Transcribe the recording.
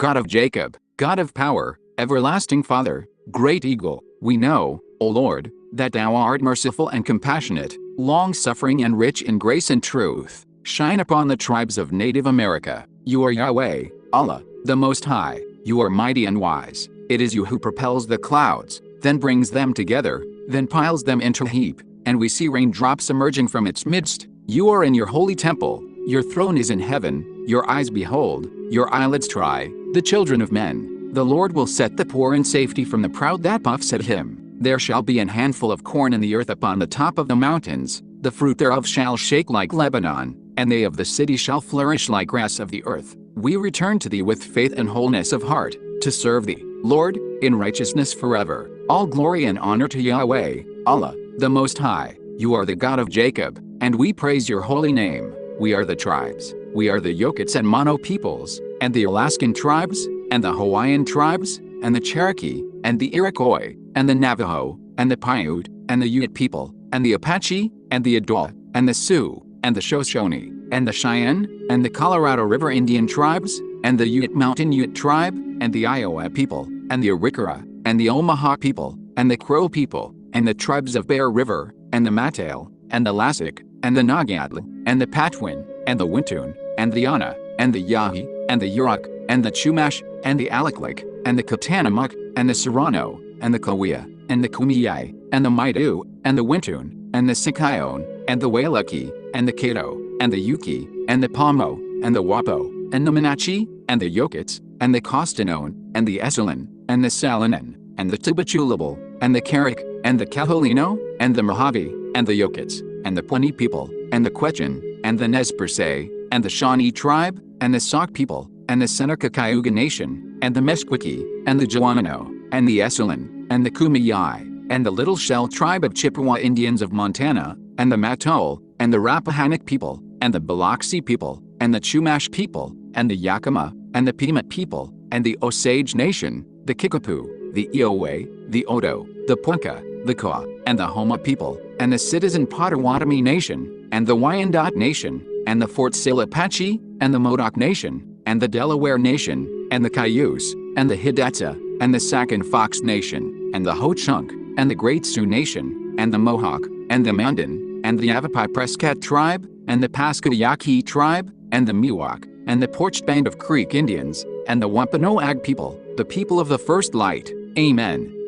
God of Jacob, God of power, everlasting Father, great Eagle, we know, O Lord, that thou art merciful and compassionate, long-suffering and rich in grace and truth. Shine upon the tribes of Native America. You are Yahweh, Allah, the Most High. You are mighty and wise. It is you who propels the clouds, then brings them together, then piles them into a heap, and we see raindrops emerging from its midst. You are in your holy temple. Your throne is in heaven. Your eyes behold, your eyelids try, the children of men. The Lord will set the poor in safety from the proud that puffs at him. There shall be an handful of corn in the earth upon the top of the mountains. The fruit thereof shall shake like Lebanon, and they of the city shall flourish like grass of the earth. We return to thee with faith and wholeness of heart, to serve thee, Lord, in righteousness forever. All glory and honor to Yahweh, Allah, the Most High. You are the God of Jacob, and we praise your holy name. We are the tribes. We are the Yokits and Mono peoples, and the Alaskan tribes, and the Hawaiian tribes, and the Cherokee, and the Iroquois, and the Navajo, and the Paiute, and the Ute people, and the Apache, and the Odawa, and the Sioux, and the Shoshone, and the Cheyenne, and the Colorado River Indian tribes, and the Ute Mountain Ute tribe, and the Iowa people, and the Arikara, and the Omaha people, and the Crow people, and the tribes of Bear River, and the Matale, and the Lasik, and the Nagadl, and the Patwin, and the Wintoon, and the Ana, and the Yahi, and the Yurok, and the Chumash, and the Alaklik, and the Katanamuk, and the Serrano, and the Kawiya, and the Kumiyai, and the Maidu, and the Wintoon, and the Sikayon, and the Wailaki, and the Kato, and the Yuki, and the Pomo, and the Wapo, and the Minachi, and the Yokits, and the Kostanone, and the Esalen, and the Salinan, and the Tibachulable, and the Carrick, and the Kaholino, and the Mojave, and the Yokits, and the Puni people, and the Quechan, and the Nez Perce, and the Shawnee tribe, and the Sauk people, and the Seneca Cayuga Nation, and the Meskwiki, and the Joanano, and the Esalen, and the Kumeyaay, and the Little Shell tribe of Chippewa Indians of Montana, and the Matole, and the Rappahannock people, and the Biloxi people, and the Chumash people, and the Yakima, and the Pima people, and the Osage Nation, the Kickapoo, the Iowa, the Odo, the Ponca, the Kaw, and the Homa people, and the Citizen Potawatomi Nation, and the Wyandot Nation, and the Fort Sill Apache, and the Modoc Nation, and the Delaware Nation, and the Cayuse, and the Hidatsa, and the Sac and Fox Nation, and the Ho-Chunk, and the Great Sioux Nation, and the Mohawk, and the Mandan, and the Yavapai Prescott tribe, and the Pascagoula tribe, and the Miwok, and the Porched Band of Creek Indians, and the Wampanoag people, the people of the first light. Amen.